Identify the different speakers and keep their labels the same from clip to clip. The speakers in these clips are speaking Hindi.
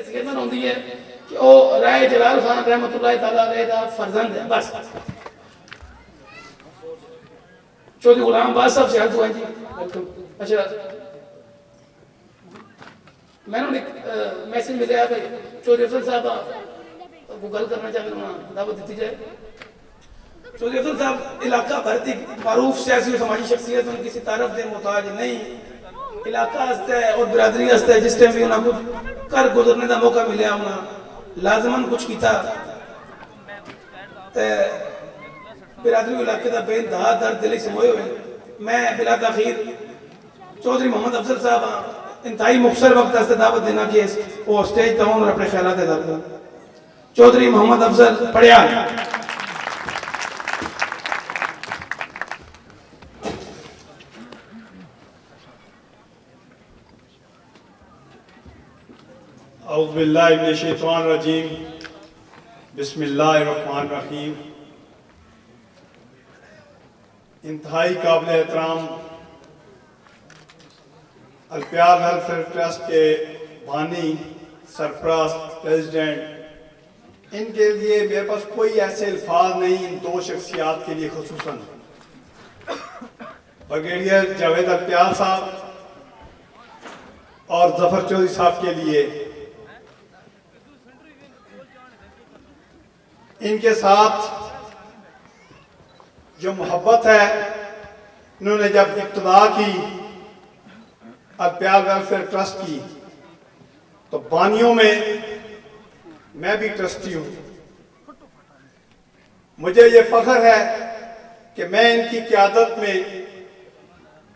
Speaker 1: तकरीबन होती है कि वह राय जलाल खान रहमतुल्लाह तआला अलैह दा फर्जंद है। बस चौधरी गुलाम बाद साहब से हाथ हुआ जी, वेलकम। अच्छा, मैंने एक मैसेज मिले भाई चौधरी अफजल साहब को गल करना चाहते हैं, दावत दी जाए। चौधरी अफजल साहब इलाका भरती मारूफ सियासी और समाजी शख्सियत, उनकी किसी तारफ दे मुताज नहीं, इलाका हस्ते और बिरादरी हस्ते जिस टाइम भी उन्हें कुछ कर गुजरने का मौका मिले उन्हें लाजमन कुछ किया तो बिरादरी इलाके का बेइंतहा दर्द दिल से मोए हुए। मैं बिला तखीर चौधरी मोहम्मद अफजल साहब इंतहाई मुख्तर वक्त दावत देना कि वो स्टेज तमाम और अपने ख्याल दर्द। चौधरी मोहम्मद अफजल पढ़िया।
Speaker 2: औज़ुबिल्लाहि मिनश्शैतानिर्रजीम, बिस्मिल्लाहिर्रहमानिर्रहीम। इंतहाई काबिल एहतराम अल-प्यार वेलफेयर ट्रस्ट के बानी सरपरस्त प्रेसिडेंट, इनके लिए मेरे पास कोई ऐसे अल्फाज नहीं इन दो शख्सियात के लिए, खुसूसन ब्रिगेडियर जावेद अल-प्यार साहब और जफर चौधरी साहब के लिए। इनके साथ जो मोहब्बत है, इन्होंने जब इब्तिदा की अल-प्यार वेलफेयर ट्रस्ट की तो बानियों में मैं भी ट्रस्टी हूं। मुझे ये फख्र है कि मैं इनकी क़यादत में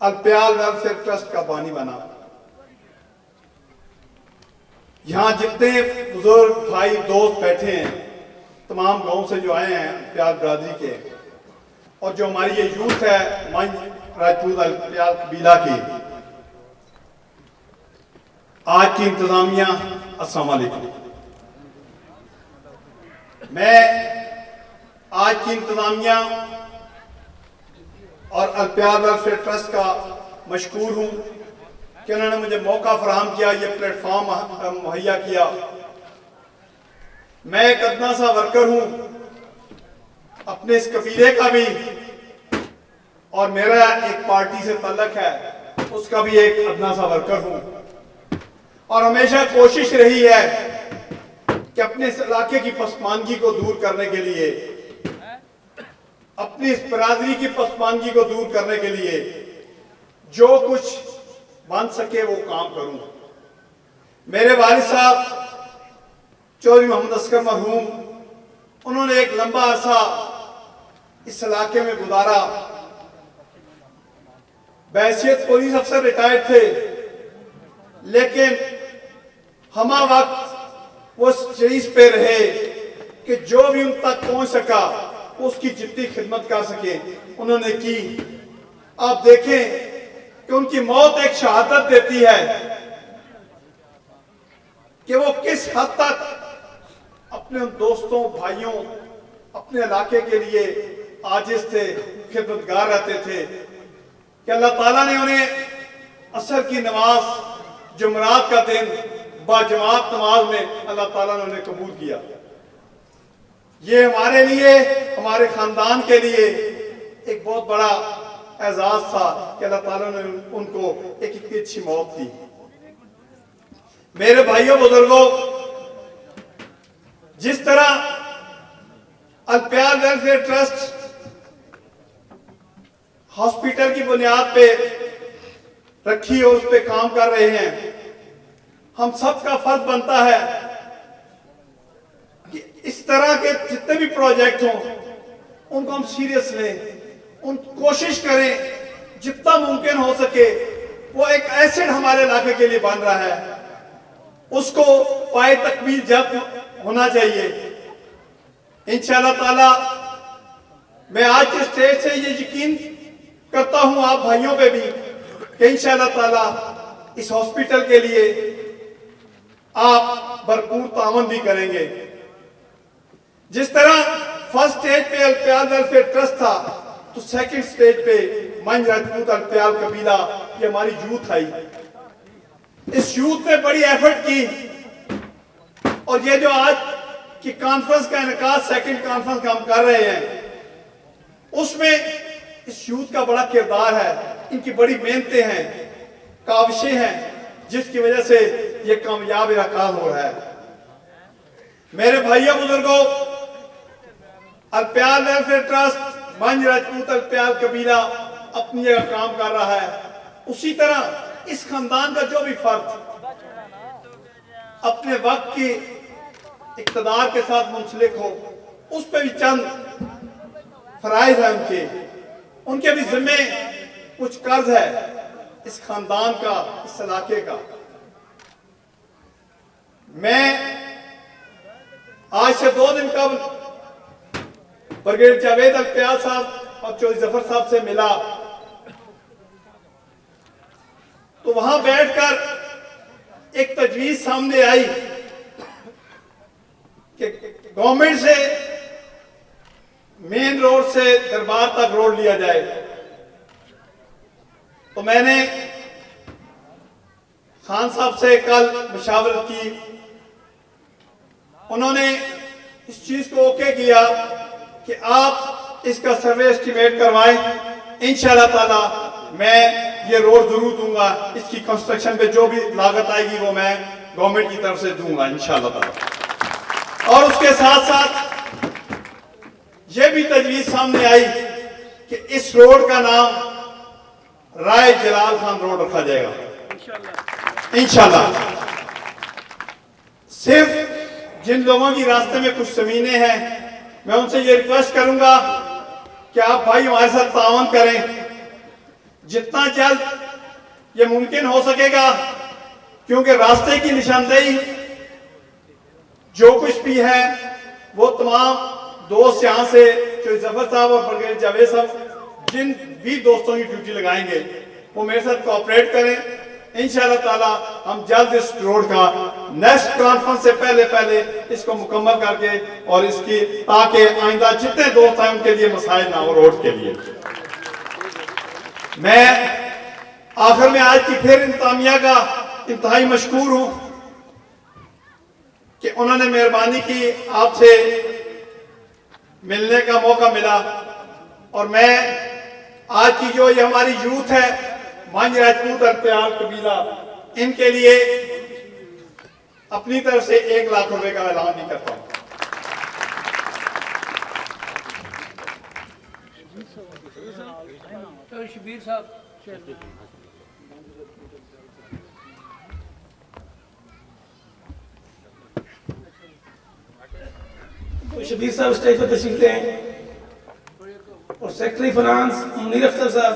Speaker 2: अल-प्यार वेलफेयर ट्रस्ट का बानी बना। यहां जितने बुजुर्ग भाई दोस्त बैठे हैं, तमाम गांव से जो आए हैं प्यार बरादरी के, और जो हमारी ये यूथ है मंच राजपूत अल-प्यार कबीला की, आज की इंतजामिया, अस्सलाम वालेकुम। मैं आज की इंतजामिया और अल-प्यार वेलफेयर ट्रस्ट का मशकूर हूं कि उन्होंने मुझे मौका फराहम किया, ये प्लेटफॉर्म मुहैया किया। मैं एक अदना सा वर्कर हूं अपने इस कबीले का भी, और मेरा एक पार्टी से तल्लक है, उसका भी एक अदना सा वर्कर हूं। और हमेशा कोशिश रही है कि अपने इस इलाके की पसमानगी को दूर करने के लिए, अपनी इस बरादरी की पसमानगी को दूर करने के लिए जो कुछ बन सके वो काम करूं। मेरे वालिद साहब चौधरी मोहम्मद असगर मरहूम, उन्होंने एक लंबा अरसा इस इलाके में गुजारा। बहैसियत पुलिस अफसर रिटायर्ड थे, लेकिन हमा वक्त वो चीज पे रहे कि जो भी उन तक पहुंच सका उसकी जितनी खिदमत कर सके उन्होंने की। आप देखें कि उनकी मौत एक शहादत देती है कि वो किस हद तक अपने उन दोस्तों भाइयों, अपने इलाके के लिए आजिज थे, खिदमतगार रहते थे कि अल्लाह ताला ने उन्हें असर की नमाज जुमरात का दिन बाजमात नमाज में अल्लाह ताला ने उन्हें कबूल किया। ये हमारे लिए, हमारे खानदान के लिए एक बहुत बड़ा एजाज था कि अल्लाह ताला ने उनको एक इतनी अच्छी मौत दी। मेरे भाइयों बुजुर्गों, जिस तरह अल-प्यार वेलफेयर ट्रस्ट हॉस्पिटल की बुनियाद पे रखी और उस पे काम कर रहे हैं, हम सबका फर्ज बनता है कि इस तरह के जितने भी प्रोजेक्ट हों उनको हम सीरियस लें, उन कोशिश करें जितना मुमकिन हो सके। वो एक एसेट हमारे इलाके के लिए बन रहा है, उसको पाए तकमील जल्द होना चाहिए। इंशाअल्लाह ताला मैं आज के स्टेज से ये यकीन करता हूं आप भाइयों पे भी कि इंशाअल्लाह ताला इस हॉस्पिटल के लिए आप भरपूर तावन भी करेंगे। जिस तरह फर्स्ट स्टेज पे अल-प्यार वेलफेयर ट्रस्ट था, तो सेकंड स्टेज पे मंच राजपूत अल-प्यार कबीला, ये हमारी यूथ आई। इस यूथ ने बड़ी एफर्ट की और ये जो आज की कॉन्फ्रेंस का इनका सेकंड कॉन्फ्रेंस का हम कर रहे हैं, उसमें इस यूथ का बड़ा किरदार है, इनकी बड़ी मेहनतें हैं, काविशें हैं, जिसकी वजह से ये कामयाब इनका हो रहा है। मेरे भाइयों बुजुर्गों, अल्पयाल वेलफेयर ट्रस्ट मंज राजपूत अल्पयाल कबीला अपनी जगह काम कर रहा है। उसी तरह इस खानदान का जो भी फर्द अपने वक्त की इक़्तिदार के साथ मुंसलिक हो, उस पर भी चंद फराइज है उनके भी जिम्मे कुछ कर्ज है इस खानदान का, इस इलाके का। मैं आज से 2 दिन कबल ब्रिगेडियर जावेद अल्पयाल साहब और चौधरी जफर साहब से मिला, तो वहां बैठकर एक तजवीज सामने आई कि गवर्नमेंट से मेन रोड से दरबार तक रोड लिया जाए। तो मैंने खान साहब से कल मुशावरत की, उन्होंने इस चीज को ओके किया कि आप इसका सर्वे एस्टिमेट करवाएं। इंशाल्लाह ताला मैं ये रोड जरूर दूंगा, इसकी कंस्ट्रक्शन पे जो भी लागत आएगी वो मैं गवर्नमेंट की तरफ से दूंगा इंशाल्लाह ताला। और उसके साथ साथ ये भी तजवीज सामने आई कि इस रोड का नाम राय जलाल खान रोड रखा जाएगा इंशाल्लाह। सिर्फ जिन लोगों की रास्ते में कुछ जमीनें हैं, मैं उनसे ये रिक्वेस्ट करूंगा कि आप भाई हमारे साथ तावन करें, जितना जल्द ये मुमकिन हो सकेगा, क्योंकि रास्ते की निशानदेही जो कुछ भी है वो तमाम दोस्त यहाँ से चौधरी जफर साहब और ब्रिगेडियर जावेद साहब जिन भी दोस्तों की ड्यूटी लगाएंगे वो मेरे साथ कोऑपरेट करें। इंशाल्लाह ताला हम जल्द इस रोड का नेक्स्ट कॉन्फ्रेंस से पहले इसको मुकम्मल करके और इसकी, ताकि आइंदा जितने दोस्त हैं उनके लिए मसाइल ना हो रोड के लिए। मैं आखिर में आज की फिर इंतजामिया का इंतहाई मशकूर हूं कि उन्होंने मेहरबानी की, आपसे मिलने का मौका मिला। और मैं आज की जो ये हमारी यूथ है मंज राजपूत अल्पयाल कबीला, इनके लिए अपनी तरफ से 1 लाख रुपए का ऐलान भी करता हूं।
Speaker 3: शबीर साहब,
Speaker 1: तो शबीर साहब स्टेज पर तशरीफ ले आए और सेक्रेटरी फाइनेंस मुनीर अख्तर साहब।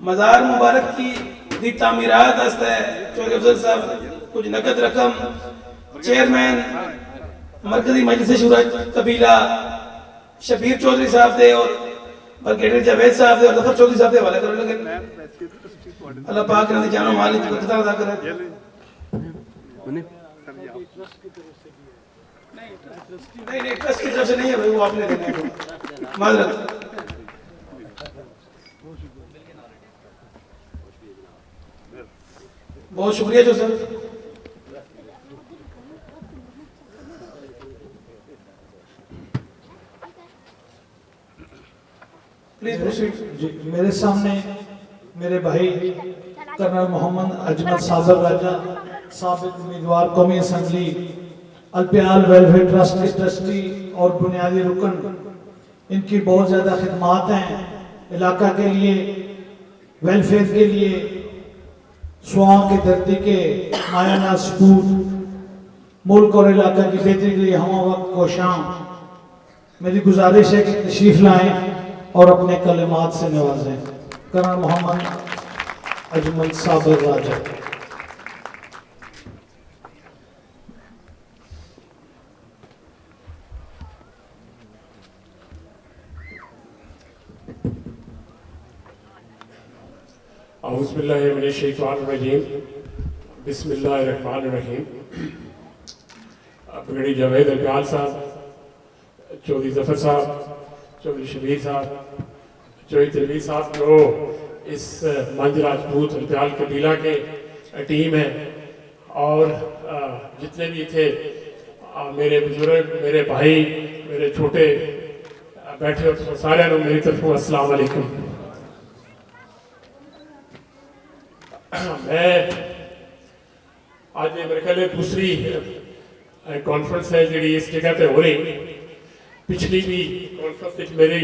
Speaker 1: मजार मुबारक की तामीरात है चौधरी अफजल साहब कुछ नकद रकम, चेयरमैन मरकजी मजलिस शुरा कबीला शबीर चौधरी साहब दे और ब्रिगेडियर जावेद साहब दे और जफर चौधरी साहब दे हवाले कर लगे। अल्लाह पाक ने जानो मालिक को बरकत अता करे। नहीं ट्रस्ट की तरफ से नहीं है भाई, वो आपने देना है, माजरत। बहुत शुक्रिया जो सर। Please proceed.
Speaker 4: मेरे सामने मेरे भाई कर्नल मोहम्मद अजमल साबर राजा, साबिक उम्मीदवार कौमी असम्बली, अल्पयाल वेलफेयर ट्रस्ट के ट्रस्टी और बुनियादी रुकन, इनकी बहुत ज़्यादा खिदमात हैं इलाका के लिए, वेलफेयर के लिए, स्वां की धरती के मायाना सपूत, मुल्क और इलाका की बेहतरी के लिए हम वक्त को शाम। मेरी गुजारिश है कि तशरीफ लाएं और अपने कलिमात से नवाजें। कर्नल मोहम्मद अजमल साबर राजा।
Speaker 5: औज़ुबिल्लाहिमिनश्शैतानिर्रजीम, बिस्मिल्लाहिर्रहमानिर्रहीम। ब्रिगेडियर जावेद अल्पयाल साहब,
Speaker 3: चौधरी जफर साहब, चौधरी शबीर साहब, चौधरी तनवीर साहब जो इस मंज राजपूत अल्पियाल कबीला के टीम है, और जितने भी थे मेरे बुजुर्ग, मेरे भाई, मेरे छोटे बैठे हो सारे मेरी तरफों अस्सलाम वालेकुम। मैं आज मेरे ख्याल दूसरी कॉन्फ्रेंस है जी इस जगह पे हो रही। पिछली भी कॉन्फ्रेंस मेरी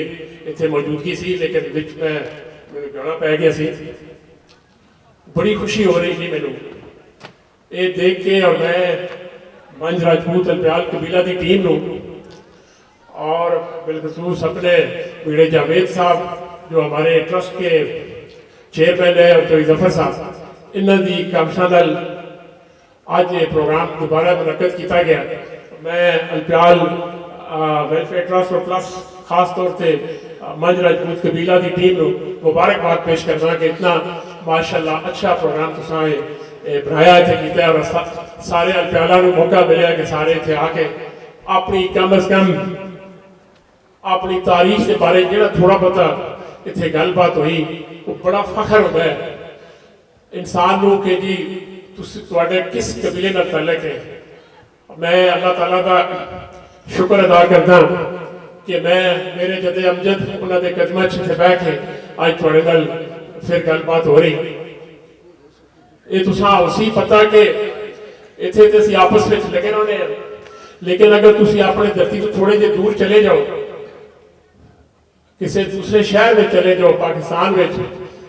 Speaker 3: इतने मौजूदगी सी, लेकिन बिच मैं मैंने जाना पै गया सी। बड़ी खुशी हो रही थी मैनू ये देख के, और मैं मंज राजपूत अल्पियाल कबीला की टीम नू और बिलखसूस अपने मीड़े जावेद साहब जो हमारे ट्रस्ट के चेयरमैन है, और चौधरी जफर साहब, इन्हों की कामशा नाल आज ये प्रोग्राम दोबारा मुनक्कद किया गया। मैं अल्पियाल वेलफेयर ट्रस्ट और प्लस खास तौर पर मंज राजपूत कबीला की टीम को मुबारकबाद पेश करना कि इतना माशाल्लाह अच्छा प्रोग्राम तुसां बनाया इतने किया, और सारे अल्पियाला को मौका मिले कि सारे इतने आके अपनी कम अज कम अपनी तारीख के बारे जो थोड़ा बहुत इतने गलबात हुई, वो बड़ा फखर होता है इंसान को कि जी तुहाडे किस कबीले नाल तल्लक है। मैं अल्लाह ताला का शुक्र अदा करदा कि मैं मेरे जदे अमजद उन्होंने कदमां च बह के अज तुहाडे नाल फिर गलबात हो रही। ये तुसां उसी पता कि इत्थे ते असीं आपस में लगे रहने, लेकिन अगर तुसीं अपने धरती तो थोड़े जे दूर चले जाओ, किसी दूसरे शहर में चले जाओ, पाकिस्तान में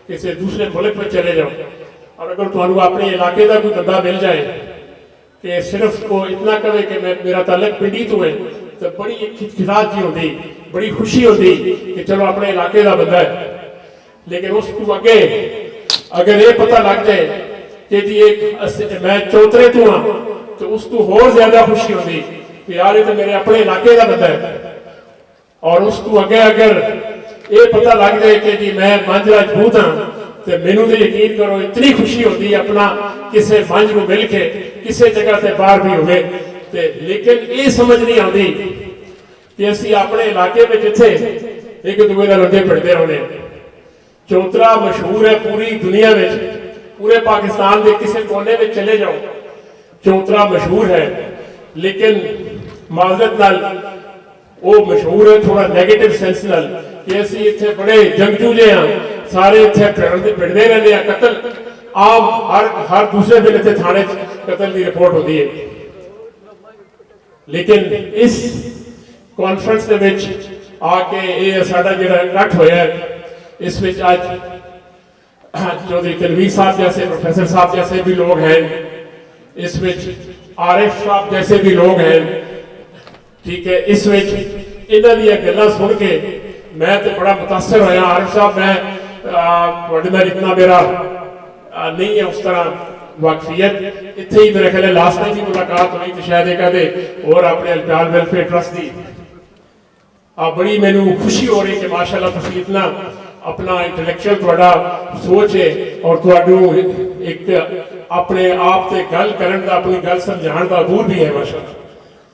Speaker 3: किसी दूसरे मुल्क में चले जाओ, और अगर तुहानू अपने इलाके का कोई बंदा मिल जाए कि सिर्फ वो इतना कहे कि मैं मेरा ताल्लुक पिंडी तो है, तो बड़ी एक खिचखिचाहट जी होती, बड़ी खुशी होती कि चलो अपने इलाके का बंदा है। लेकिन उसको अगे अगर ये पता लग जाए कि जी एक मैं चौतरे तो हाँ, तो उसको होर ज्यादा खुशी होती कि यार ये तो मेरे अपने इलाके का बंदा है। और उसको अगे अगर ये पता लग जाए कि जी मैं मंज राजपूत हाँ, तो मैनू तो यकीन करो इतनी खुशी होती है अपना किसी मंज को मिल के किसी जगह से बाहर भी हुए। लेकिन ये समझ नहीं आती कि असी अपने इलाके में जिथे एक दूसरे का लंडे भिड़ते होने। चौतरा मशहूर है पूरी दुनिया में, पूरे पाकिस्तान के किसी कोने में चले जाओ चौतरा मशहूर है, लेकिन माजरत नाल वो मशहूर है थोड़ा नेगेटिव सेंस नाल कि असी इतने बड़े जंगजू जे हाँ, सारे इतने भिड़ते रहते हैं। कतल आम हर दूसरे दिन इतने थाने कतल की रिपोर्ट होती है। लेकिन इस कॉन्फ्रेंस के विच आके ये साडा जिहड़ा इकट्ठ होया है, इस विच आज चौधरी तनवीर साहब जैसे, प्रोफेसर साहब जैसे भी लोग हैं, इस विच आरिफ साहब जैसे भी लोग हैं, ठीक है। इस विच इन्हां दी गल्लां सुन के मैं तो बड़ा मुतासर होया। आरिफ साहब मैं तुहाडे नाल इतना मेरा नहीं है उस तरह वाकफियत, इत्थे ही मेरे ख्याल लास्ट टाइम की मुलाकात हुई तो शायद एक आधे और अपने अल्पियाल वेलफेयर ट्रस्ट की बड़ी मैनू खुशी हो रही कि माशाल्लाह तुसीं इतना अपना इंटलैक्चुअल तुहाडा सोच है, और तुहाडू एक अपने आप से गल करन दा, अपनी गल समझाण दा अबूर भी है माशाल्लाह।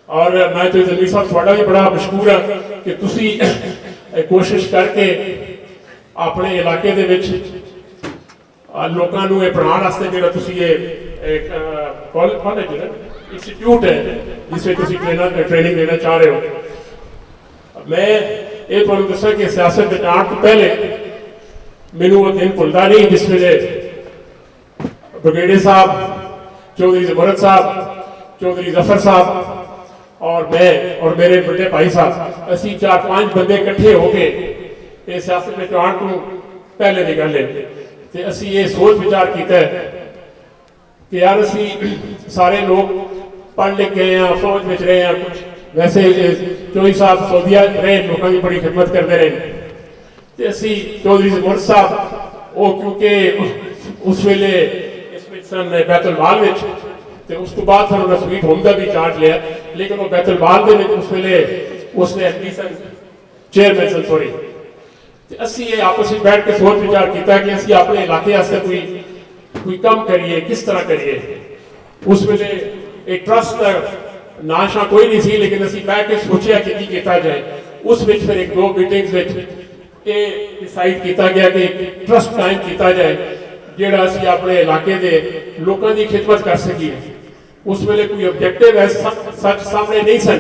Speaker 3: और मैं तो तनवीर साहब तुहाडा भी बड़ा मशकूर हाँ कि तुसीं कोशिश करके अपने इलाके दे विच लोगों को पढ़ाने वास्ते जो कॉलेज इंस्टीट्यूट है जिसमें ट्रेनिंग देना चाह रहे हो। मैं ये तुहानू दसा कि सियासत में आने तो पहले मैनू वो दिन भुलता नहीं जिस वेले ब्रिगेडियर साहब, चौधरी जमरत साहब, चौधरी जफर साहब और मैं और मेरे बड़े भाई साहब, असी 4-5 बंदे इकट्ठे हो गए सियासत में आने तो पहले की गल है। ते असी ये सोच विचार किया कि यार असी सारे लोग पढ़ लिख गए हैं, फौज में रहे हैं, कुछ वैसे चौधरी साहब सऊदिया रहे, लोगों की बड़ी खिदमत करते रहे। तो असी चौधरी जमर साहब वो क्योंकि उस वेले सन बैतुल माल में, तो उस तो बाद फिर उन्हें स्वीट होम का भी चार्ज लिया, लेकिन वो बैतुल माल के उस वेले उसने एमपी सन चेयरमैन सन सॉरी। असी ये आपस में बैठ के सोच विचार किया कि असी अपने इलाके वास्ते कोई काम करिए, किस तरह करिए। उस वेले एक ट्रस्ट ਨਾ ਸ਼ਾ ਕੋਈ ਨਹੀਂ ਸੀ, ਲੇਕਿਨ ਅਸੀਂ ਬਹਿ ਕੇ ਸੋਚਿਆ ਕਿ ਕੀ ਕੀਤਾ ਜਾਏ। ਉਸ ਵਿੱਚ ਫਿਰ ਇੱਕ ਦੋ ਮੀਟਿੰਗਸ ਵਿੱਚ ਇਹ ਡਿਸਾਈਡ ਕੀਤਾ ਗਿਆ ਕਿ ਟਰਸਟ ਕਾਇਮ ਕੀਤਾ ਜਾਏ ਜਿਹੜਾ ਅਸੀਂ ਆਪਣੇ ਇਲਾਕੇ ਦੇ ਲੋਕਾਂ ਦੀ ਖਿਦਮਤ ਕਰ ਸਕੀਏ। ਉਸ ਵੇਲੇ ਕੋਈ ਆਬਜੈਕਟਿਵ ਹੈ ਸੱਚ ਸਾਹਮਣੇ ਨਹੀਂ ਸਨ,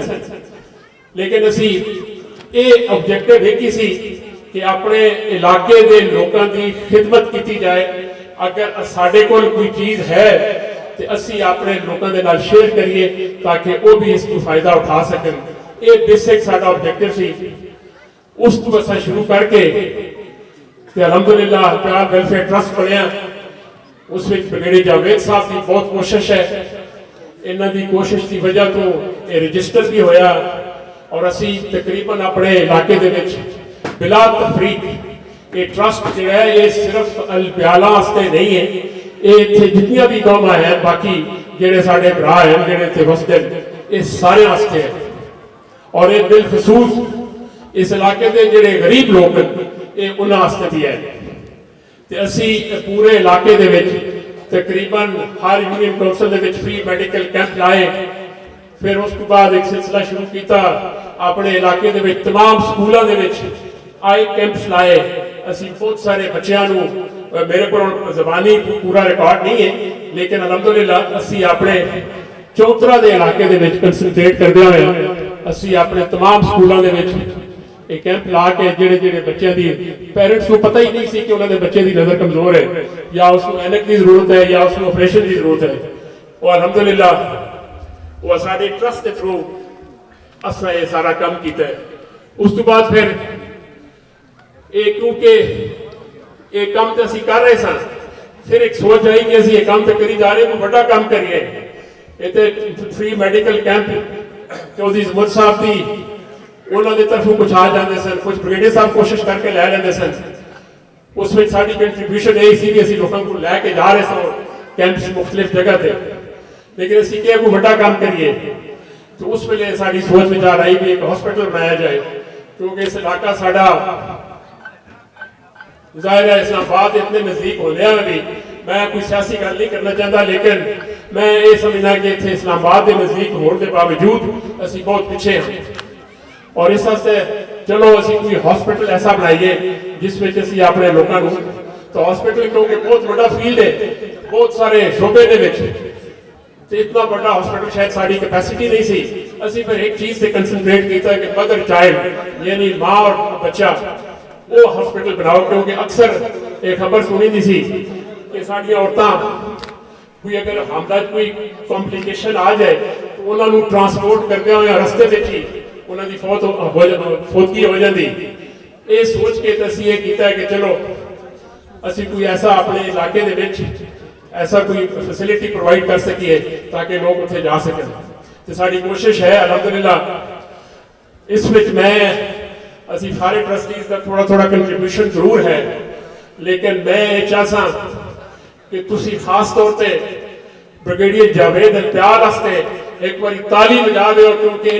Speaker 3: ਲੇਕਿਨ ਅਸੀਂ ਇਹ ਆਬਜੈਕਟਿਵ ਇਹ ਕੀ ਸੀ ਕਿ ਆਪਣੇ ਇਲਾਕੇ ਦੇ ਲੋਕਾਂ ਦੀ ਖਿਦਮਤ ਕੀਤੀ ਜਾਏ। ਅਗਰ ਸਾਡੇ ਕੋਲ ਕੋਈ ਚੀਜ਼ ਹੈ ਤੇ ਅਸੀਂ ਆਪਣੇ ਲੋਕਾਂ ਦੇ ਨਾਲ ਸ਼ੇਅਰ ਕਰੀਏ ਤਾਂ ਕਿ ਉਹ ਵੀ ਇਸ ਤੋਂ ਫਾਇਦਾ ਉਠਾ ਸਕਣ। ਇਹ ਬੇਸਿਕ ਸਾਡਾ ਆਬਜੈਕਟਿਵ ਸੀ। ਉਸ ਤੋਂ ਅਸੀਂ ਸ਼ੁਰੂ ਕਰਕੇ ਤੇ ਅਲਹਮਦੁਲਿਲਾ ਪਿਆਰ ਵੈਲਫੇਅਰ ਟਰਸਟ ਬਣਿਆ। ਉਸ ਵਿੱਚ ਬ੍ਰਿਗੇਡੀਅਰ ਜਾਵੇਦ ਸਾਹਿਬ ਦੀ ਬਹੁਤ ਕੋਸ਼ਿਸ਼ ਹੈ। ਇਹਨਾਂ ਦੀ ਕੋਸ਼ਿਸ਼ ਦੀ ਵਜ੍ਹਾ ਤੋਂ ਇਹ ਰਜਿਸਟਰ ਵੀ ਹੋਇਆ ਔਰ ਅਸੀਂ ਤਕਰੀਬਨ ਆਪਣੇ ਇਲਾਕੇ ਦੇ ਵਿੱਚ ਬਿਲਾ ਤਫਰੀਕ ਇਹ ਟਰਸਟ ਜਿਹੜਾ ਹੈ ਇਹ ਸਿਰਫ ਅਲਪਿਆਲਾ ਵਾਸਤੇ ਨਹੀਂ ਹੈ, ਇਹ ਇੱਥੇ ਜਿੰਨੀਆਂ ਵੀ ਕੌਮਾਂ ਹੈ ਬਾਕੀ ਜਿਹੜੇ ਸਾਡੇ ਭਰਾ ਹੈ ਜਿਹੜੇ ਇੱਥੇ ਵਸਦੇ ਇਹ ਸਾਰੇ ਵਾਸਤੇ ਹੈ। ਔਰ ਇਹ ਬਿਲਖਸੂਸ ਇਸ ਇਲਾਕੇ ਦੇ ਜਿਹੜੇ ਗਰੀਬ ਲੋਕ ਇਹ ਉਹਨਾਂ ਵਾਸਤੇ ਵੀ ਹੈ। ਤੇ ਅਸੀਂ ਪੂਰੇ ਇਲਾਕੇ ਦੇ ਵਿੱਚ ਤਕਰੀਬਨ ਹਰ ਯੂਨੀਅਨ ਕੌਂਸਲ ਦੇ ਵਿੱਚ ਫ੍ਰੀ ਮੈਡੀਕਲ ਕੈਂਪ ਲਾਏ। ਫਿਰ ਉਸ ਤੋਂ ਬਾਅਦ ਇੱਕ ਸਿਲਸਿਲਾ ਸ਼ੁਰੂ ਕੀਤਾ ਆਪਣੇ ਇਲਾਕੇ ਦੇ ਵਿੱਚ तमाम ਸਕੂਲਾਂ ਦੇ ਵਿੱਚ ਆਈ ਕੈਂਪਸ ਲਾਏ। ਅਸੀਂ ਬਹੁਤ ਸਾਰੇ ਬੱਚਿਆਂ ਨੂੰ ਮੇਰੇ ਕੋਲ ਜ਼ਬਾਨੀ ਪੂਰਾ ਰਿਕਾਰਡ ਨਹੀਂ ਹੈ, ਲੇਕਿਨ ਅਲਹਮਦੁਲਿਲਾ ਅਸੀਂ ਆਪਣੇ ਚੌਤਰਾ ਦੇ ਇਲਾਕੇ ਦੇ ਵਿੱਚ ਕੰਸੈਂਟਰੇਟ ਕਰਦੇ ਹੋਏ ਅਸੀਂ ਆਪਣੇ तमाम ਸਕੂਲਾਂ ਦੇ ਵਿੱਚ ਇਹ ਕੈਂਪ ਲਾ ਕੇ ਜਿਹੜੇ ਬੱਚਿਆਂ ਦੀ ਪੇਰੈਂਟਸ ਨੂੰ ਪਤਾ ਹੀ ਨਹੀਂ ਸੀ ਕਿ ਉਹਨਾਂ ਦੇ ਬੱਚੇ ਦੀ ਨਜ਼ਰ ਕਮਜ਼ੋਰ ਹੈ ਜਾਂ ਉਸ ਨੂੰ ਐਨਕ ਦੀ ਜ਼ਰੂਰਤ ਹੈ ਜਾਂ ਉਸ ਨੂੰ ਆਪਰੇਸ਼ਨ ਦੀ ਜ਼ਰੂਰਤ ਹੈ, ਉਹ ਅਲਹਮਦੁਲਿਲਾ ਉਹ ਸਾਡੇ ਟਰਸਟ ਦੇ ਥਰੂ ਅਸਾਂ ਇਹ ਸਾਰਾ ਕੰਮ ਕੀਤਾ ਹੈ। ਉਸ ਤੋਂ ਬਾਅਦ ਫਿਰ ਇਹ ਕਿਉਂਕਿ ਇਹ ਕੰਮ ਤੇ ਅਸੀਂ ਕਰ ਰਹੇ ਸਾਂ, ਫਿਰ ਇੱਕ ਸੋਚ ਆਈ ਕਿ ਅਸੀਂ ਇਹ ਕੰਮ ਤੇ ਕਰੀ ਜਾ ਰਹੇ ਕੋਈ ਵੱਡਾ ਕੰਮ ਕਰੀਏ। ਇਹ ਤੇ ਫ੍ਰੀ ਮੈਡੀਕਲ ਕੈਂਪ ਚੌਧਰੀ ਜ਼ਮਰ ਸਾਹਿਬ ਦੀ ਉਹਨਾਂ ਦੇ ਤਰਫੋਂ ਕੁਝ ਆ ਜਾਂਦੇ ਸਨ, ਕੁਝ ਬ੍ਰਿਗੇਡੀਅਰ ਸਾਹਿਬ ਕੋਸ਼ਿਸ਼ ਕਰਕੇ ਲੈ ਲੈਂਦੇ ਸਨ। ਉਸ ਵਿੱਚ ਸਾਡੀ ਕੰਟਰੀਬਿਊਸ਼ਨ ਇਹ ਸੀ ਕਿ ਅਸੀਂ ਲੋਕਾਂ ਨੂੰ ਲੈ ਕੇ ਜਾ ਰਹੇ ਸਾਂ ਕੈਂਪਸ ਮੁxtਲਿਫ ਜਗ੍ਹਾ ਤੇ, ਲੇਕਿਨ ਅਸੀਂ ਕਿਹਾ ਕੋਈ ਵੱਡਾ ਕੰਮ ਕਰੀਏ। तो उस वेले साड़ी सोच विचार आई भी एक हॉस्पिटल बनाया जाए, क्योंकि इस इलाका साड़ा जाहिर है इस्लामाबाद इतने नजदीक होने भी मैं कोई सियासी गल नहीं करना चाहता, लेकिन मैं ये समझना कि इतने इस्लामाबाद के नजदीक होने के बावजूद असी बहुत पीछे हैं और इस वास्ते चलो असी कोई हॉस्पिटल ऐसा बनाइए जिस में असी अपने लोगों को तो हॉस्पिटल क्योंकि बहुत बड़ा फील्ड है, बहुत सारे शोबे दे विच ਤੇ ਇਤਨਾ ਵੱਡਾ ਹਸਪੀਟਲ ਸ਼ਾਇਦ ਸਾਡੀ ਕੈਪੈਸਿਟੀ ਨਹੀਂ ਸੀ। ਅਸੀਂ ਫਿਰ ਇੱਕ ਚੀਜ਼ ਤੇ ਕੰਸੈਂਟਰੇਟ ਕੀਤਾ ਕਿ ਮਦਰ ਚਾਈਲਡ ਯਾਨੀ ਮਾਂ ਔਰ ਬੱਚਾ ਉਹ ਹਸਪੀਟਲ ਬਣਾਓ, ਕਿਉਂਕਿ ਅਕਸਰ ਇਹ ਖਬਰ ਸੁਣੀ ਦੀ ਸੀ ਕਿ ਸਾਡੀਆਂ ਔਰਤਾਂ ਕੋਈ ਅਗਰ ਹਮਲਾ ਕੋਈ ਕੰਪਲਿਕੇਸ਼ਨ ਆ ਜਾਏ ਤਾਂ ਉਹਨਾਂ ਨੂੰ ਟਰਾਂਸਪੋਰਟ ਕਰਦੇ ਹੋਏ ਰਸਤੇ ਵਿੱਚ ਹੀ ਉਹਨਾਂ ਦੀ ਫੌਤਗੀ ਹੋ ਜਾਂਦੀ। ਇਹ ਸੋਚ ਕੇ ਅਸੀਂ ਇਹ ਕੀਤਾ ਕਿ ਚਲੋ ਅਸੀਂ ਕੋਈ ਐਸਾ ਆਪਣੇ ਇਲਾਕੇ ਦੇ ਵਿੱਚ ऐसा कोई फैसिलिटी प्रोवाइड कर सकिए ताकि लोग उत्थे जा सकें। तो साड़ी कोशिश है अलहमदुलिल्ला इस विच मैं असी सारे ट्रस्टीज का थोड़ा थोड़ा कंट्रीब्यूशन जरूर है, लेकिन मैं ये चाहता कि तुसी खास तौर पे ब्रिगेडियर जावेद अल्पियाल वास्ते एक बार ताली बजा दो, क्योंकि